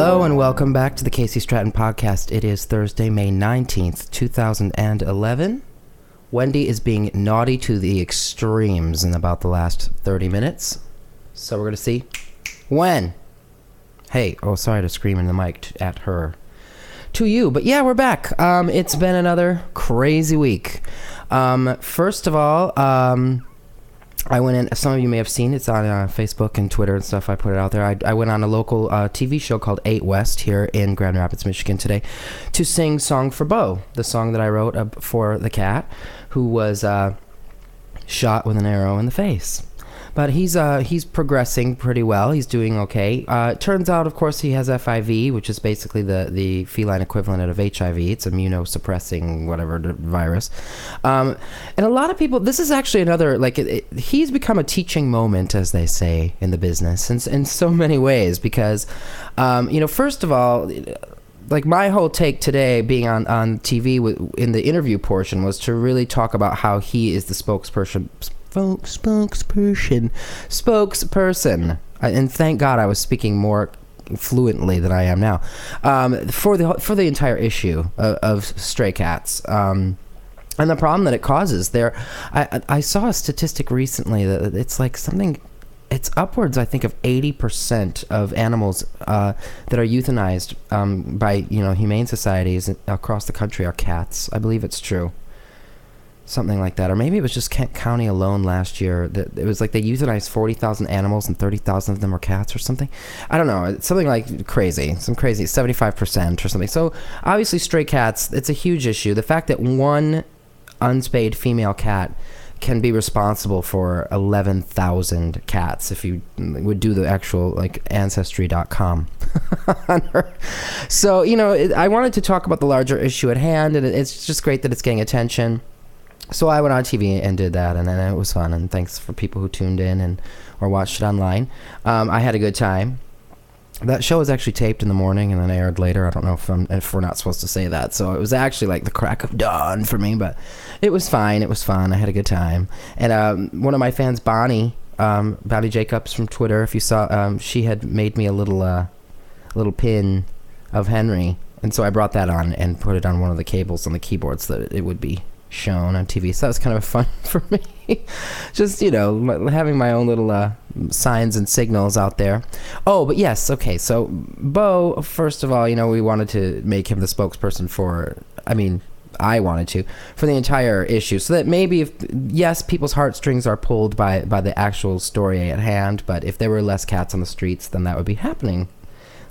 Hello and welcome back to the Casey Stratton podcast. It is Thursday, May 19th, 2011. Wendy is being naughty to the extremes in about the last 30 minutes. So we're going to see when. Hey, oh, sorry to scream in the mic at her. To you, but yeah, we're back. It's been another crazy week. First of all, I went in, some of you may have seen, it's on Facebook and Twitter and stuff, I put it out there. I went on a local TV show called 8 West here in Grand Rapids, Michigan today to sing Song for Bo, the song that I wrote for the cat who was shot with an arrow in the face. But he's progressing pretty well. He's doing okay. Turns out, of course, he has FIV, which is basically the feline equivalent of HIV. It's immunosuppressing whatever virus. And a lot of people, this is actually another, he's become a teaching moment, as they say in the business, in so many ways. Because, first of all, like my whole take today being on TV in the interview portion was to really talk about how he is the spokesperson, and thank God I was speaking more fluently than I am now, for the entire issue of stray cats, and the problem that it causes. I saw a statistic recently that it's upwards, I think, of 80% of animals that are euthanized by humane societies across the country are cats. I believe it's true. Something like that, or maybe it was just Kent County alone last year. That it was like they euthanized 40,000 animals and 30,000 of them were cats or something. I don't know. It's something like crazy, some crazy 75% or something. So obviously, stray cats, it's a huge issue. The fact that one unspayed female cat can be responsible for 11,000 cats if you would do the actual ancestry.com on her. So I wanted to talk about the larger issue at hand, and it's just great that it's getting attention. So I went on TV and did that, and then it was fun, and thanks for people who tuned in or watched it online. I had a good time. That show was actually taped in the morning and then aired later. I don't know if we're not supposed to say that. So it was actually like the crack of dawn for me, but it was fine. It was fun. I had a good time. And one of my fans, Bonnie Jacobs from Twitter, if you saw, she had made me a little pin of Henry, and so I brought that on and put it on one of the cables on the keyboard so that it would be shown on TV. So that was kind of fun for me. Just, having my own little signs and signals out there. Oh, but yes, okay. So Bo, first of all, we wanted to make him the spokesperson I wanted to, for the entire issue. So that maybe yes, people's heartstrings are pulled by the actual story at hand, but if there were less cats on the streets, then that would be happening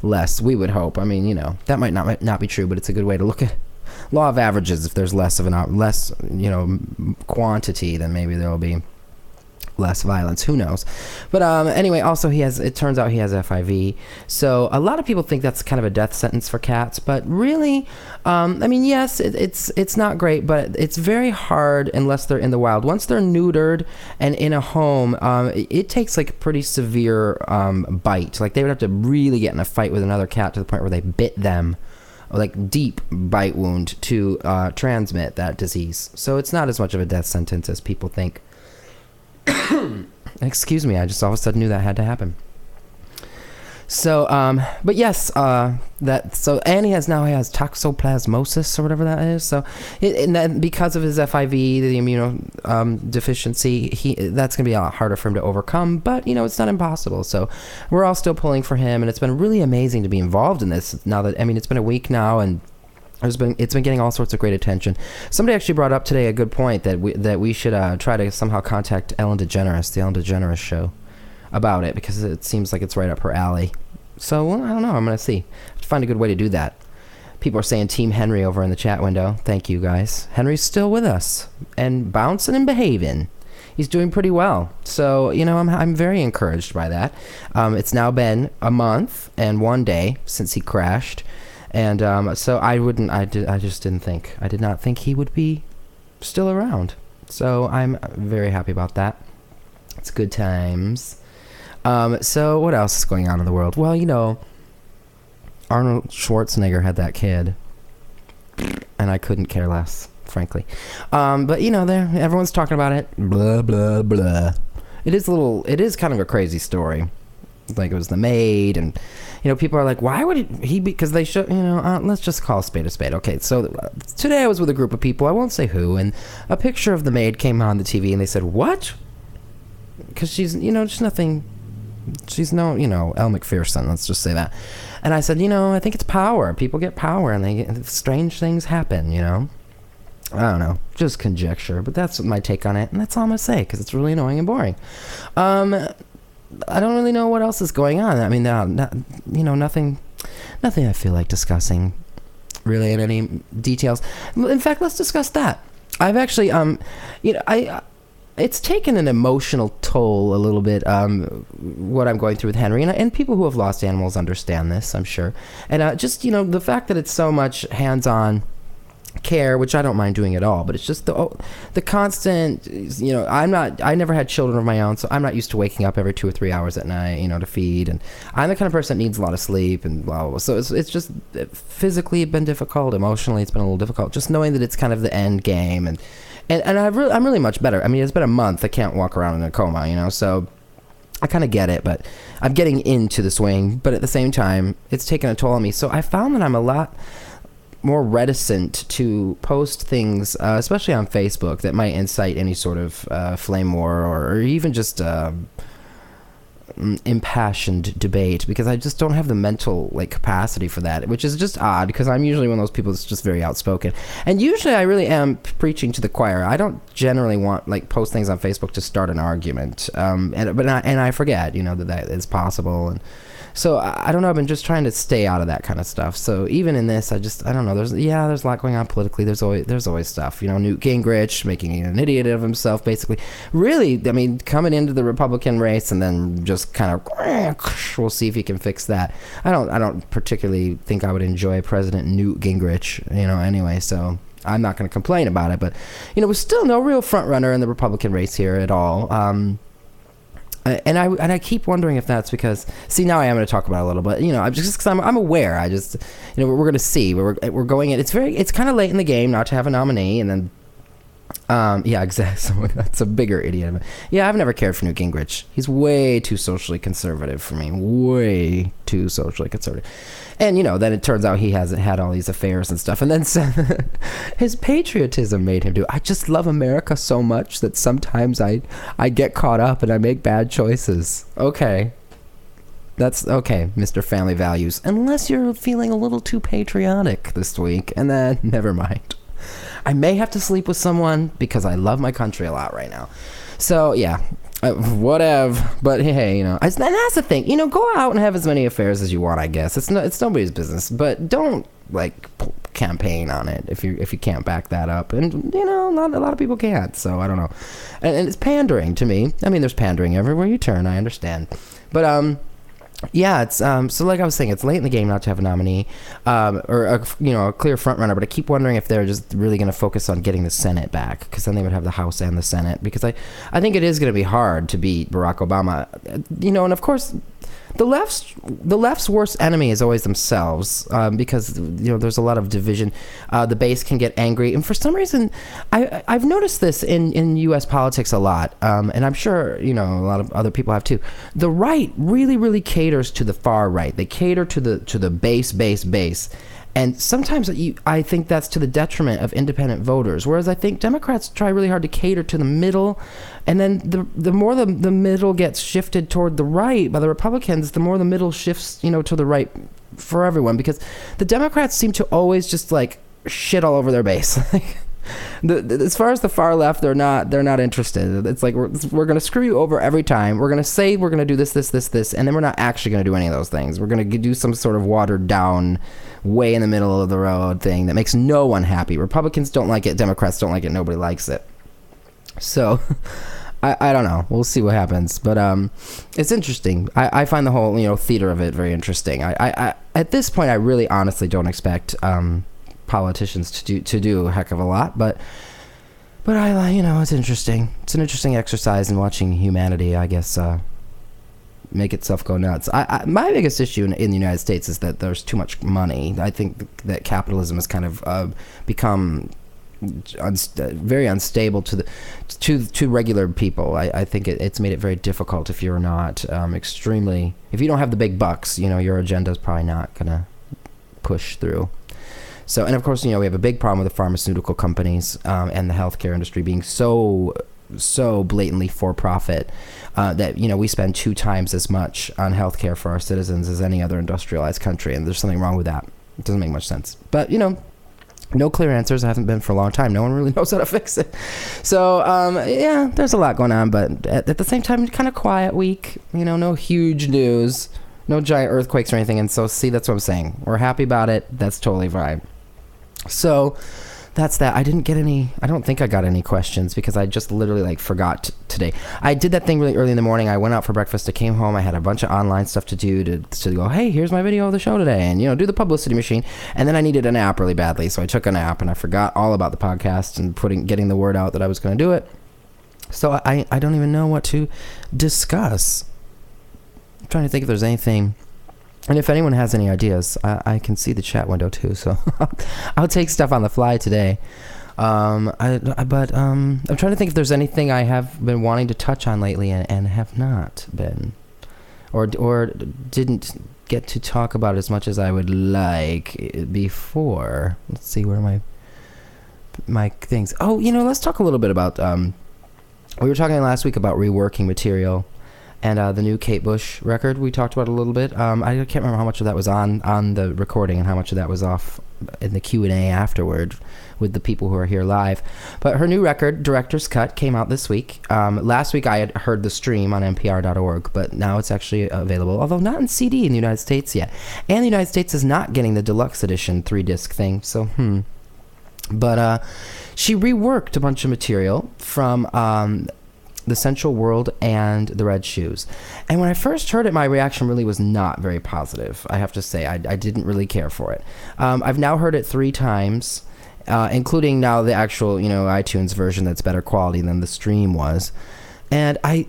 less, we would hope. That might not be true, but it's a good way to look at law of averages. If there's less quantity, then maybe there will be less violence. Who knows? But anyway, also it turns out he has FIV. So a lot of people think that's kind of a death sentence for cats, but really, yes, it's not great, but it's very hard unless they're in the wild. Once they're neutered and in a home, it takes a pretty severe bite. Like they would have to really get in a fight with another cat to the point where they bit them, deep bite wound, to transmit that disease. So it's not as much of a death sentence as people think. Excuse me, I just all of a sudden knew that had to happen. So, but yes, and he has toxoplasmosis or whatever that is. So, because of his FIV, the immunodeficiency, that's going to be a lot harder for him to overcome. But it's not impossible. So, we're all still pulling for him, and it's been really amazing to be involved in this. Now that it's been a week now, and it's been getting all sorts of great attention. Somebody actually brought up today a good point that we should try to somehow contact Ellen DeGeneres, the Ellen DeGeneres Show, about it, because it seems like it's right up her alley. So, well, I don't know. I'm going to see. Find a good way to do that. People are saying Team Henry over in the chat window. Thank you, guys. Henry's still with us and bouncing and behaving. He's doing pretty well. So, I'm very encouraged by that. It's now been a month and 1 day since he crashed. And so I did not think he would be still around. So I'm very happy about that. It's good times. So what else is going on in the world? Well, Arnold Schwarzenegger had that kid, and I couldn't care less, frankly. But everyone's talking about it. Blah blah blah. It is kind of a crazy story. like it was the maid, and people are like, why would he be, because they should, let's just call a spade. Okay, so today I was with a group of people, I won't say who, and a picture of the maid came on the TV, and they said, what? Because she's, just nothing, she's no, Elle Macpherson, let's just say that. And I said, I think it's power. People get power, and strange things happen, I don't know, just conjecture, but that's my take on it, and that's all I'm gonna say, because it's really annoying and boring. I don't really know what else is going on. I mean, nothing I feel like discussing really in any details. In fact, let's discuss that. I've actually, it's taken an emotional toll a little bit, what I'm going through with Henry, and people who have lost animals understand this, I'm sure. And just, the fact that it's so much hands-on care, which I don't mind doing at all, but it's just the constant, I never had children of my own, so I'm not used to waking up every 2 or 3 hours at night, to feed, and I'm the kind of person that needs a lot of sleep and blah, blah, blah. So it's just physically been difficult, emotionally it's been a little difficult, just knowing that it's kind of the end game, and I'm really much better. I mean, it's been a month, I can't walk around in a coma, so I kind of get it, but I'm getting into the swing, but at the same time, it's taken a toll on me, so I found that I'm a lot more reticent to post things, especially on Facebook, that might incite any sort of flame war or even just impassioned debate, because I just don't have the mental capacity for that, which is just odd, because I'm usually one of those people that's just very outspoken, and usually I really am preaching to the choir. I don't generally want post things on Facebook to start an argument, and I forget that is possible, and so I don't know. I've been just trying to stay out of that kind of stuff. So even in this, I don't know. There's a lot going on politically. There's always stuff. Newt Gingrich making an idiot of himself, basically. Really, I mean, coming into the Republican race and then just kind of, we'll see if he can fix that. I don't particularly think I would enjoy President Newt Gingrich, anyway. So I'm not going to complain about it. But we're still no real front runner in the Republican race here at all. And I keep wondering if that's because, see, now I am going to talk about it a little bit, just because I'm aware. I just, we're going to see we're going in. It's kind of late in the game not to have a nominee, and then yeah, exactly. So that's a bigger idiot. Yeah, I've never cared for Newt Gingrich. He's way too socially conservative for me. Way too socially conservative. And, then it turns out he hasn't had all these affairs and stuff. And then his patriotism made him do it. I just love America so much that sometimes I get caught up and I make bad choices. Okay. That's okay, Mr. Family Values. Unless you're feeling a little too patriotic this week. And then, never mind. I may have to sleep with someone because I love my country a lot right now. So, yeah, whatever. But hey, and that's the thing. Go out and have as many affairs as you want, I guess. It's nobody's business. But don't, campaign on it if you can't back that up. And, not a lot of people can't. So, I don't know. And it's pandering to me. I mean, there's pandering everywhere you turn. I understand. But, yeah, it's so like I was saying, it's late in the game not to have a nominee or a clear front runner, but I keep wondering if they're just really going to focus on getting the Senate back, because then they would have the House and the Senate, because I think it is going to be hard to beat Barack Obama, and of course the left's worst enemy is always themselves, because there's a lot of division. The base can get angry, and for some reason I've noticed this in U.S. politics a lot, and I'm sure a lot of other people have too. The right really caters to the far right. They cater to the base, and sometimes I think that's to the detriment of independent voters, whereas I think Democrats try really hard to cater to the middle, and then the more the middle gets shifted toward the right by the Republicans, the more the middle shifts to the right for everyone, because the Democrats seem to always just shit all over their base. As far as the far left, they're not interested. It's like we're going to screw you over every time. We're going to say we're going to do this, and then we're not actually going to do any of those things. We're going to do some sort of watered down, way in the middle of the road thing that makes no one happy. Republicans don't like it. Democrats don't like it. Nobody likes it. So I don't know. We'll see what happens. But it's interesting. I find the whole theater of it very interesting. I at this point I really honestly don't expect politicians to do a heck of a lot, but I it's interesting. It's an interesting exercise in watching humanity, I guess, make itself go nuts. My biggest issue in the United States is that there's too much money. I think that capitalism has kind of become very unstable to regular people. I think it's made it very difficult if you're not if you don't have the big bucks, your agenda is probably not gonna push through. So, and of course, we have a big problem with the pharmaceutical companies and the healthcare industry being so blatantly for profit that we spend 2 times as much on healthcare for our citizens as any other industrialized country, and there's something wrong with that. It doesn't make much sense. But no clear answers. Haven't been for a long time. No one really knows how to fix it. So there's a lot going on, but at the same time, kind of quiet week. No huge news, no giant earthquakes or anything. And so, see, that's what I'm saying. We're happy about it. That's totally fine. So that's that. I don't think I got any questions because I just literally forgot today. I did that thing really early in the morning. I went out for breakfast. I came home. I had a bunch of online stuff to do to go, hey, here's my video of the show today, and do the publicity machine. And then I needed a nap really badly, so I took a nap and I forgot all about the podcast and getting the word out that I was going to do it. So I don't even know what to discuss. I'm trying to think if there's anything. And if anyone has any ideas, I can see the chat window too, so I'll take stuff on the fly today. But I'm trying to think if there's anything I have been wanting to touch on lately and have not been, or didn't get to talk about as much as I would like before. Let's see where my things. Oh, let's talk a little bit about. We were talking last week about reworking material. And the new Kate Bush record, we talked about a little bit. I can't remember how much of that was on the recording and how much of that was off in the Q&A afterward with the people who are here live. But her new record, Director's Cut, came out this week. Last week I had heard the stream on NPR.org, but now it's actually available, although not in CD in the United States yet. And the United States is not getting the deluxe edition 3-disc thing, so But she reworked a bunch of material from... The Central World and the Red Shoes. And when I first heard it, my reaction really was not very positive. I have to say, I didn't really care for it. I've now heard it 3 times, including now the actual, iTunes version that's better quality than the stream was. And I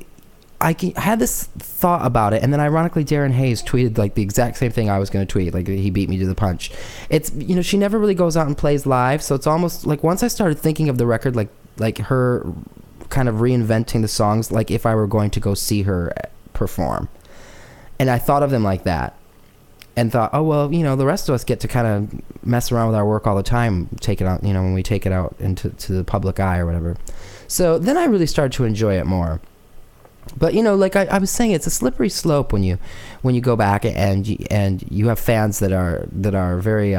had this thought about it, and then ironically, Darren Hayes tweeted the exact same thing I was going to tweet. He beat me to the punch. It's, she never really goes out and plays live, so it's almost once I started thinking of the record like her kind of reinventing the songs if I were going to go see her perform, and I thought of them like that and thought, oh well, the rest of us get to kind of mess around with our work all the time, take it out, when we take it out into the public eye or whatever. So then I really started to enjoy it more. But I was saying, it's a slippery slope when you go back and you have fans that are very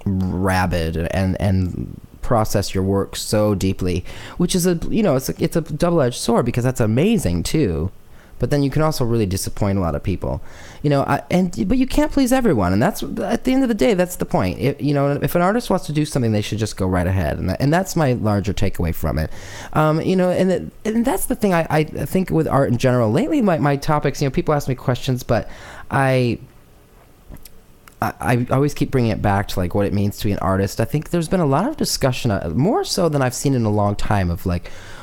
rabid and process your work so deeply, which is it's a double-edged sword, because that's amazing too, but then you can also really disappoint a lot of people, but you can't please everyone, and that's, at the end of the day, that's the point. If an artist wants to do something, they should just go right ahead, and that's my larger takeaway from it. And that's the thing I think with art in general lately. My topics, people ask me questions, but I always keep bringing it back to what it means to be an artist. I think there's been a lot of discussion, more so than I've seen in a long time, of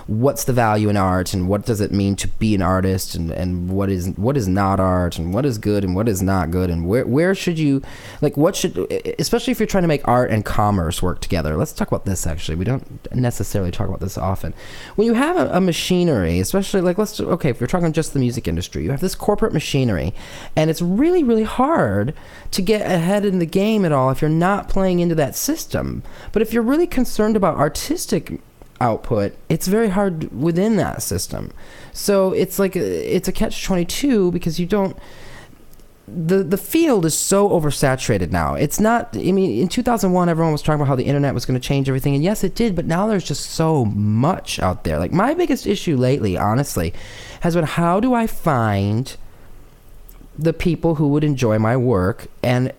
what's the value in art, and what does it mean to be an artist, and what is not art, and what is good and what is not good, and where should you, what should, especially if you're trying to make art and commerce work together. Let's talk about this. Actually, we don't necessarily talk about this often. When you have a machinery, especially if you're talking just the music industry, you have this corporate machinery, and it's really, really hard to get ahead in the game at all if you're not playing into that system. But if you're really concerned about artistic output, it's very hard within that system. So it's it's a catch-22, because you don't, the field is so oversaturated now. It's not, in 2001 everyone was talking about how the internet was going to change everything, and yes it did, but now there's just so much out there. My biggest issue lately, honestly, has been, how do I find the people who would enjoy my work and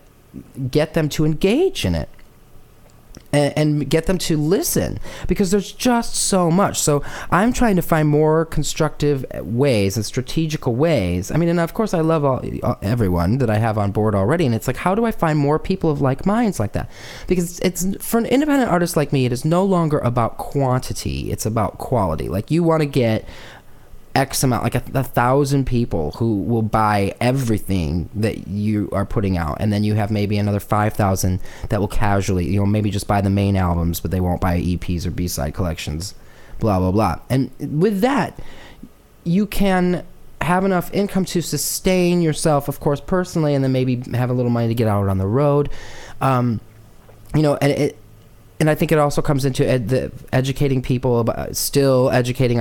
get them to engage in it? And get them to listen, because there's just so much. So I'm trying to find more constructive ways and strategical ways. And of course I love everyone that I have on board already, and it's how do I find more people of like minds like that? Because it's, for an independent artist like me, it is no longer about quantity, it's about quality. You want to get X amount, like 1,000 people who will buy everything that you are putting out, and then you have maybe another 5,000 that will casually, maybe just buy the main albums, but they won't buy EPs or B-side collections, blah blah blah. And with that, you can have enough income to sustain yourself, of course, personally, and then maybe have a little money to get out on the road. And I think it also comes into educating people about, I'm still educating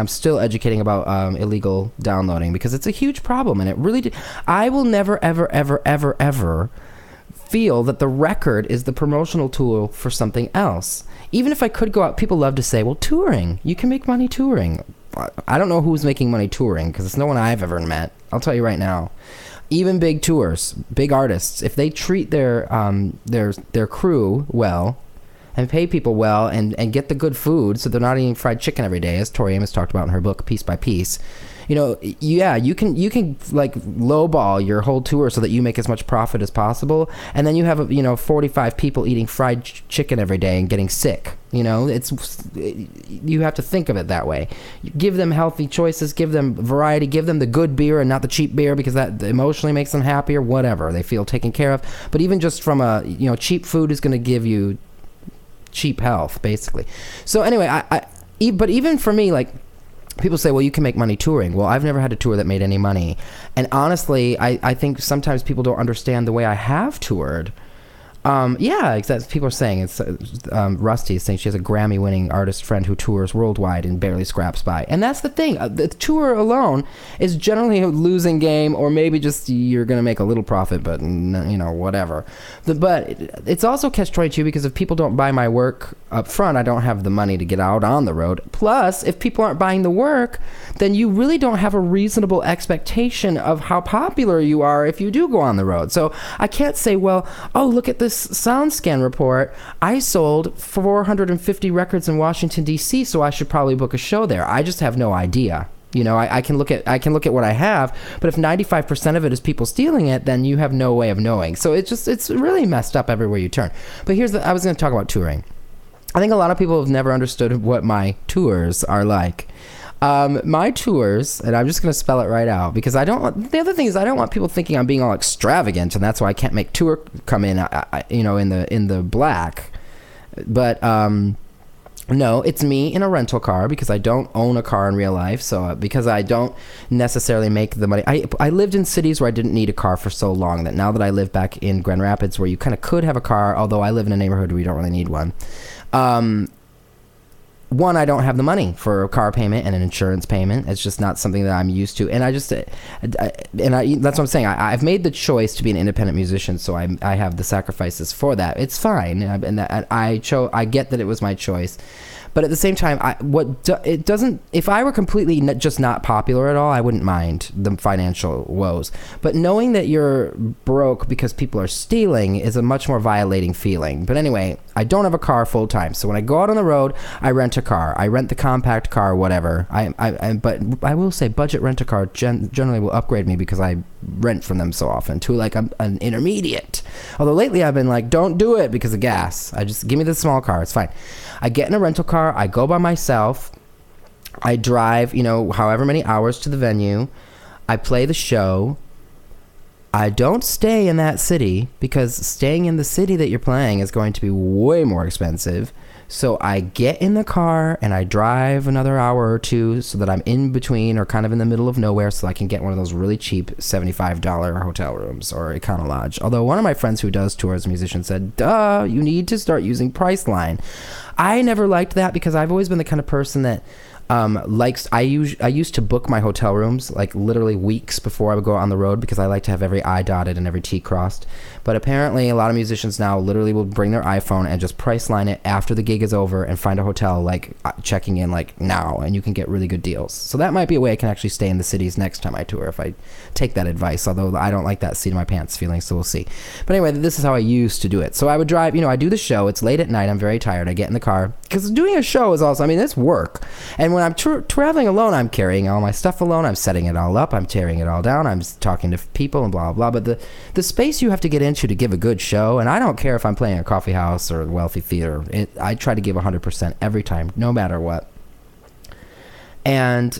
about illegal downloading, because it's a huge problem, and it really I will never, ever, ever, ever, ever feel that the record is the promotional tool for something else. Even if I could go out, people love to say, well, touring, you can make money touring. I don't know who's making money touring, because it's no one I've ever met. I'll tell you right now. Even big tours, big artists, if they treat their crew well, and pay people well, and get the good food, so they're not eating fried chicken every day, as Tori Amos talked about in her book Piece by Piece. You can like lowball your whole tour so that you make as much profit as possible, and then you have 45 people eating fried chicken every day and getting sick. You have to think of it that way. Give them healthy choices, give them variety, give them the good beer and not the cheap beer, because that emotionally makes them happy, or whatever, they feel taken care of. But even just from cheap food is going to give you cheap health, basically. So anyway, but even for me, like, people say, well, you can make money touring. Well, I've never had a tour that made any money. And honestly, I think sometimes people don't understand the way I have toured. People are saying it's Rusty is saying she has a Grammy-winning artist friend who tours worldwide and barely scraps by. And that's the thing. The tour alone is generally a losing game, or maybe just you're going to make a little profit, but whatever. But it's also catch-22, because if people don't buy my work up front, I don't have the money to get out on the road. Plus, if people aren't buying the work, then you really don't have a reasonable expectation of how popular you are if you do go on the road. So I can't say, well, oh, look at this SoundScan report. I sold 450 records in Washington, D.C., so I should probably book a show there. I just have no idea. I can look at what I have, but if 95% of it is people stealing it, then you have no way of knowing. So it's really messed up everywhere you turn. But I was going to talk about touring. I think a lot of people have never understood what my tours are like. My tours, and I'm just going to spell it right out, because the other thing is, I don't want people thinking I'm being all extravagant, and that's why I can't make tour come in, in the black. But, no, it's me in a rental car, because I don't own a car in real life. So because I don't necessarily make the money, I lived in cities where I didn't need a car for so long, that now that I live back in Grand Rapids, where you kind of could have a car, although I live in a neighborhood where you don't really need one. One, I don't have the money for a car payment and an insurance payment. It's just not something that I'm used to. And that's what I'm saying. I've made the choice to be an independent musician, so I have the sacrifices for that. It's fine. And I get that it was my choice. But at the same time, if I were completely just not popular at all, I wouldn't mind the financial woes. But knowing that you're broke because people are stealing is a much more violating feeling. But anyway, I don't have a car full time. So when I go out on the road, I rent a car. I rent the compact car, whatever. But I will say, budget rent-a-car generally will upgrade me, because I rent from them so often, to like an intermediate. Although lately I've been like, don't do it because of gas. Give me the small car. It's fine. I get in a rental car. I go by myself. I drive, however many hours to the venue. I play the show. I don't stay in that city, because staying in the city that you're playing is going to be way more expensive. So I get in the car and I drive another hour or two, so that I'm in between, or kind of in the middle of nowhere, so I can get one of those really cheap $75 hotel rooms or Econo Lodge. Although one of my friends who does tour as a musician said, duh, you need to start using Priceline. I never liked that, because I've always been the kind of person that I used to book my hotel rooms like literally weeks before I would go on the road, because I like to have every I dotted and every T crossed. But apparently a lot of musicians now literally will bring their iPhone and just Priceline it after the gig is over and find a hotel like checking in like now, and you can get really good deals. So that might be a way I can actually stay in the cities next time I tour, if I take that advice, although I don't like that seat of my pants feeling, so we'll see. But anyway, this is how I used to do it. So I would drive, I do the show, it's late at night, I'm very tired, I get in the car, because doing a show is also, it's work. And when I'm traveling alone, I'm carrying all my stuff alone, I'm setting it all up, I'm tearing it all down, I'm talking to people and blah blah. But the space you have to get into to give a good show, and I don't care if I'm playing a coffee house or a wealthy theater, I try to give 100% every time, no matter what. And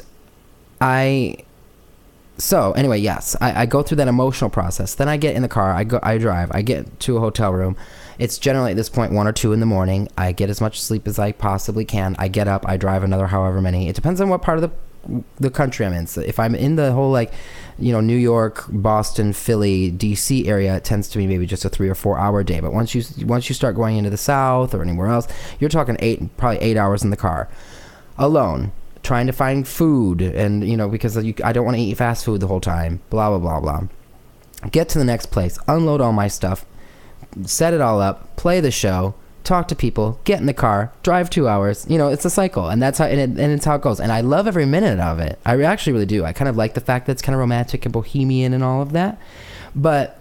So anyway, yes, I go through that emotional process. Then I get in the car, I drive, I get to a hotel room. It's generally at this point 1 or 2 in the morning. I get as much sleep as I possibly can. I get up, I drive another however many. It depends on what part of the country I'm in. So if I'm in the whole New York, Boston, Philly, DC area, it tends to be maybe just a 3 or 4 hour day. But once you start going into the South or anywhere else, you're talking probably 8 hours in the car, alone, trying to find food, and because I don't want to eat fast food the whole time, blah blah blah blah. Get to the next place, unload all my stuff, set it all up, play the show, talk to people, get in the car, drive 2 hours. It's a cycle, and that's how it's how it goes. And I love every minute of it. I actually really do. I kind of like the fact that it's kind of romantic and bohemian and all of that, but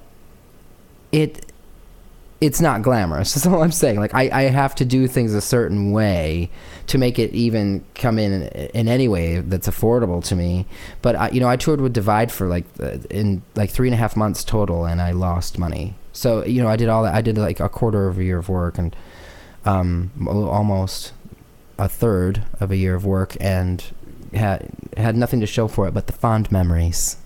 it's not glamorous. That's all I'm saying. Like I have to do things a certain way to make it even come in any way that's affordable to me. But I toured with Divide for in 3.5 months total, and I lost money. So I did all that. I did like a quarter of a year of work, and almost a third of a year of work, and had nothing to show for it but the fond memories.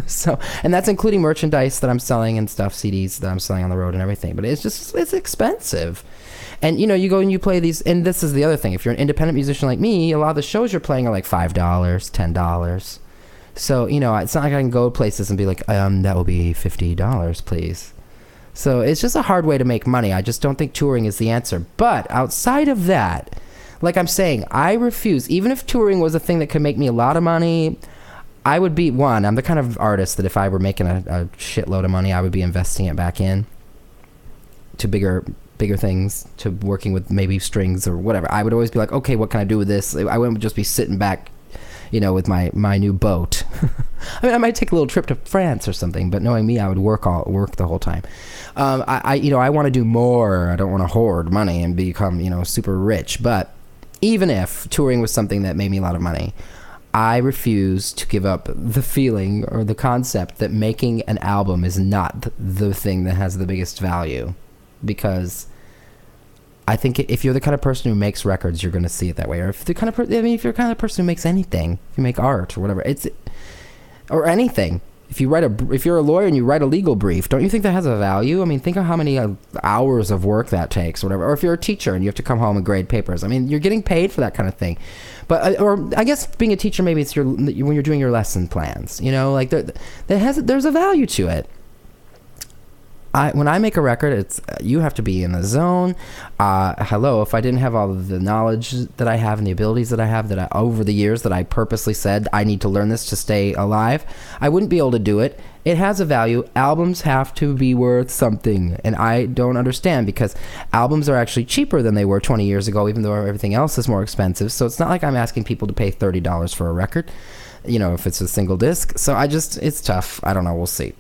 So, and that's including merchandise that I'm selling and stuff, CDs that I'm selling on the road and everything. But it's expensive. And you go and you play these, and this is the other thing. If you're an independent musician like me, a lot of the shows you're playing are like $5, $10. So, it's not like I can go places and be like, that will be $50, please. So it's just a hard way to make money. I just don't think touring is the answer. But outside of that, like I'm saying, I refuse. Even if touring was a thing that could make me a lot of money, I would be I'm the kind of artist that if I were making a shitload of money, I would be investing it back in to bigger things, to working with maybe strings or whatever. I would always be like, okay, what can I do with this? I wouldn't just be sitting back, with my new boat. I mean, I might take a little trip to France or something, but knowing me, I would work the whole time. I want to do more. I don't want to hoard money and become, super rich. But even if touring was something that made me a lot of money, I refuse to give up the feeling or the concept that making an album is not the thing that has the biggest value, because I think if you're the kind of person who makes records, you're going to see it that way. Or if you're the kind of person who makes anything, if you make art or whatever, or anything. If you're a lawyer and you write a legal brief, don't you think that has a value? I mean, think of how mmany hours of work that takes, or whatever. Or if you're a teacher and you have to come home and grade papers, I mean, you're getting paid for that kind of thing. But or I guess being a teacher, maybe it's when you're doing your lesson plans. There's a value to it. When I make a record, you have to be in the zone. If I didn't have all of the knowledge that I have and the abilities that I have over the years that I purposely said I need to learn this to stay alive, I wouldn't be able to do it. It has a value. Albums have to be worth something, and I don't understand, because albums are actually cheaper than they were 20 years ago, even though everything else is more expensive. So it's not like I'm asking people to pay $30 for a record, if it's a single disc. So it's tough. I don't know. We'll see.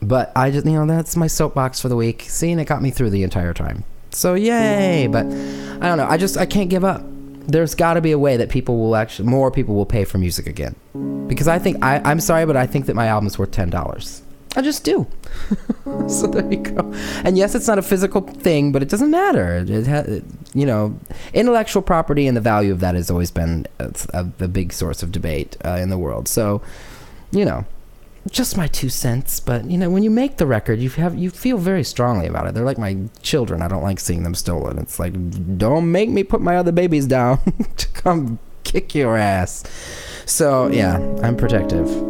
But I just, that's my soapbox for the week. Seeing it got me through the entire time. So yay! But I don't know. I can't give up. There's got to be a way that more people will pay for music again. Because I'm sorry, but I think that my album's worth $10. I just do. So there you go. And yes, it's not a physical thing, but it doesn't matter. Intellectual property and the value of that has always been a big source of debate in the world. So, just my 2 cents, but when you make the record, you feel very strongly about it. They're like my children. I don't like seeing them stolen. It's like, don't make me put my other babies down to come kick your ass. So yeah, I'm protective. So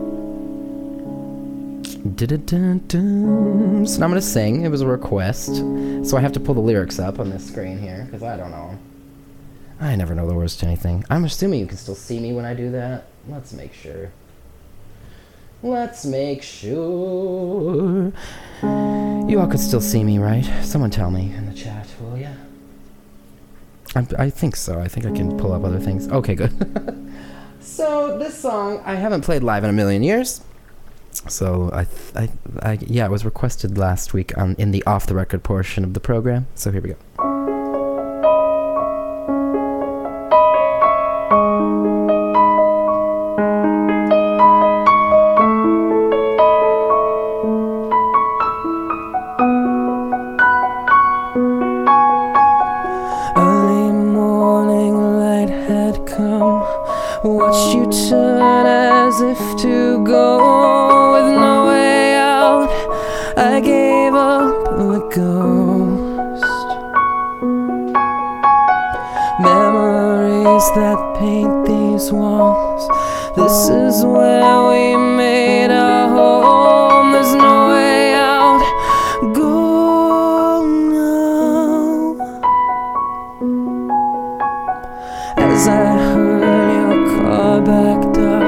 now I'm gonna sing. It was a request, so I have to pull the lyrics up on this screen here, because I don't know. I never know the words to anything. I'm assuming you can still see me when I do that. Let's make sure. You all could still see me, right? Someone tell me in the chat, will ya? I think so. I think I can pull up other things. Okay, good. So this song I haven't played live in a million years. So it was requested last week in the off the record portion of the program. So here we go. Watched you turn as if to go with no way out. I gave up a ghost. Memories that paint these walls. This is where we made our home. There's no way out. Go now. As I heard your car backed up,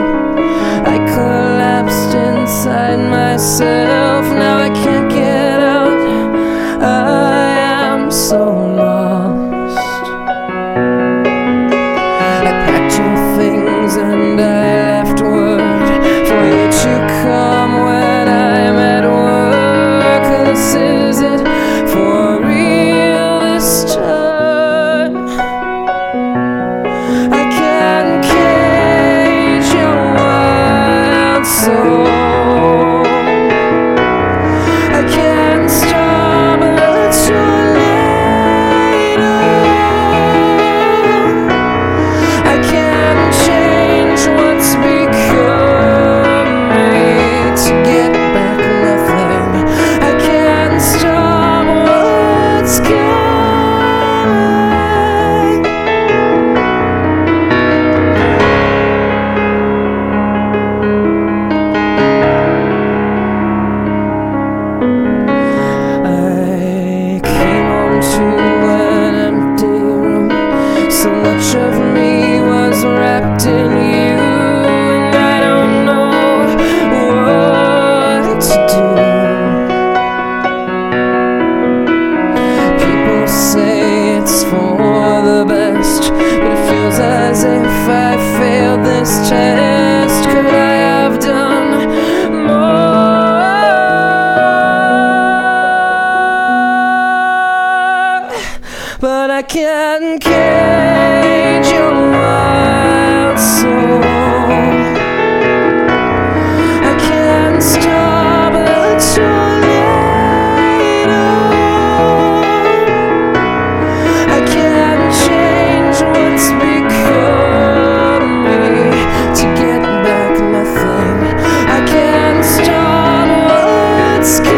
I collapsed inside myself. Now I can't get out. I am so lost. I packed your things and I left word for you to come when I'm at work. This is it for real this time. I can't cage your wild soul. I can't stop the tornado. I can't change what's become me to get back nothing. I can't stop what's coming. I came home to an empty room. So much of me was wrapped in you, and I don't know what to do. People say it's for the best, but it feels as if I failed this test. Could I have done more? But I can't cage your wild soul. I can't stop the tornado. I can't change what's become me to get back nothing. I can't stop what's coming.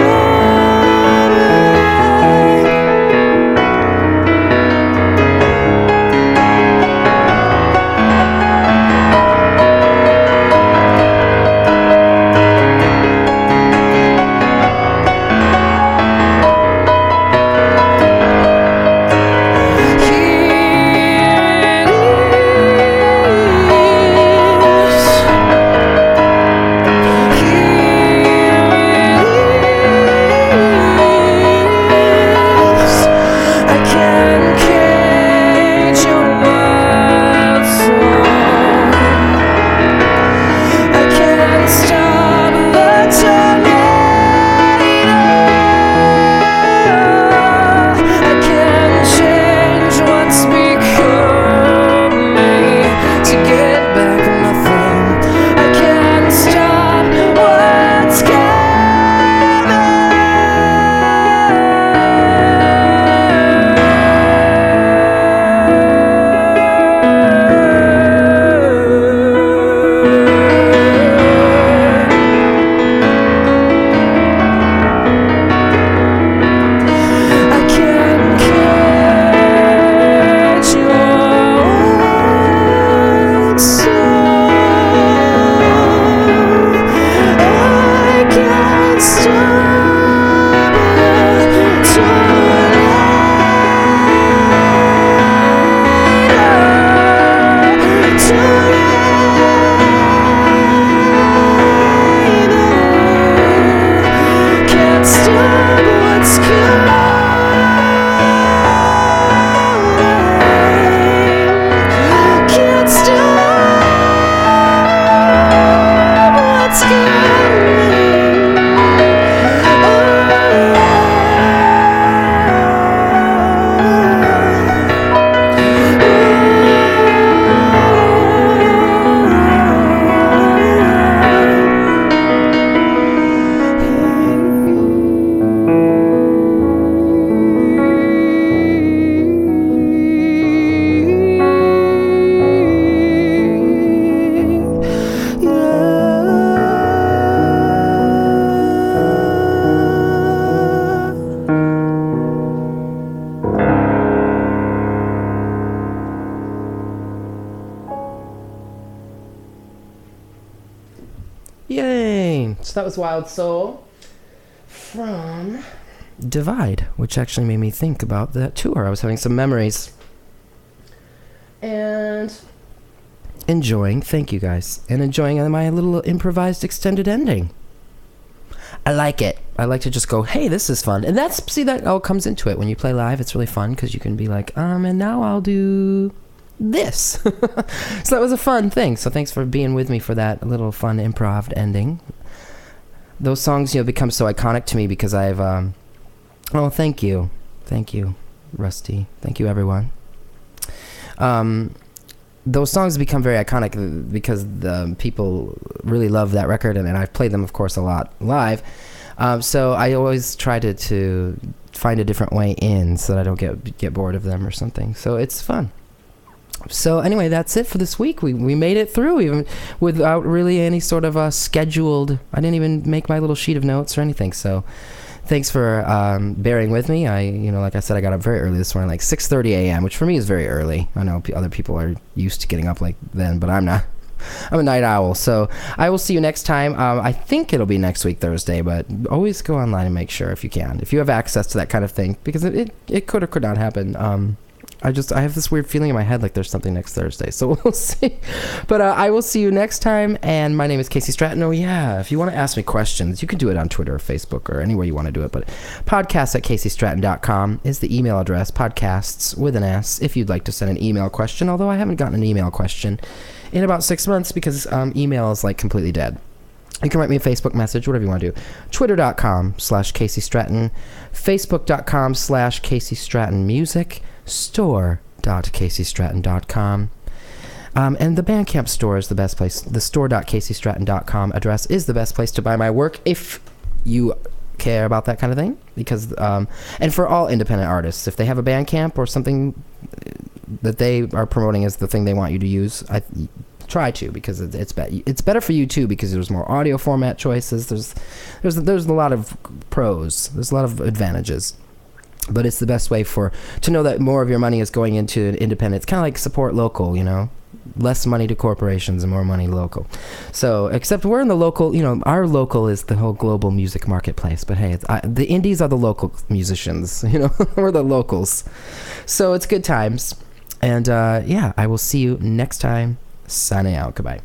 So that was Wild Soul from Divide, which actually made me think about that tour. I was having some memories. And thank you guys, and enjoying my little improvised extended ending. I like it. I like to just go, hey, this is fun. And that all comes into it. When you play live, it's really fun because you can be like, and now I'll do this. So that was a fun thing. So thanks for being with me for that little fun improv ending. Those songs, become so iconic to me because I've, thank you. Thank you, Rusty. Thank you, everyone. Those songs become very iconic because the people really love that record, and I've played them, of course, a lot live. So I always try to find a different way in so that I don't get bored of them or something. So it's fun. So anyway, that's it for this week. We made it through even without really any sort of scheduled. I didn't even make my little sheet of notes or anything. So thanks for bearing with me. Like I said, I got up very early this morning, like 6:30 a.m., which for me is very early. I know other people are used to getting up like then, but I'm not. I'm a night owl. So I will see you next time. I think it'll be next week, Thursday, but always go online and make sure if you can. If you have access to that kind of thing, because it could or could not happen. I have this weird feeling in my head like there's something next Thursday, so we'll see. But I will see you next time, and my name is Casey Stratton. Oh yeah, if you want to ask me questions, you can do it on Twitter or Facebook or anywhere you want to do it, but podcast@caseystratton.com is the email address, podcasts with an S, if you'd like to send an email question, although I haven't gotten an email question in about 6 months because email is like completely dead. You can write me a Facebook message, whatever you want to do. Twitter.com/Casey Stratton, Facebook.com/Casey Stratton Music, store.caseystratton.com. And the Bandcamp store is the best place. The store.caseystratton.com address is the best place to buy my work if you care about that kind of thing. Because and for all independent artists, if they have a Bandcamp or something that they are promoting as the thing they want you to use, I try to, because it's better for you too, because there's more audio format choices. There's a lot of pros. There's a lot of advantages. But it's the best way to know that more of your money is going into independent. It's kind of like support local, less money to corporations and more money local. So, except we're in the local, our local is the whole global music marketplace. But hey, the indies are the local musicians, we're the locals. So it's good times. And I will see you next time. Signing out. Goodbye.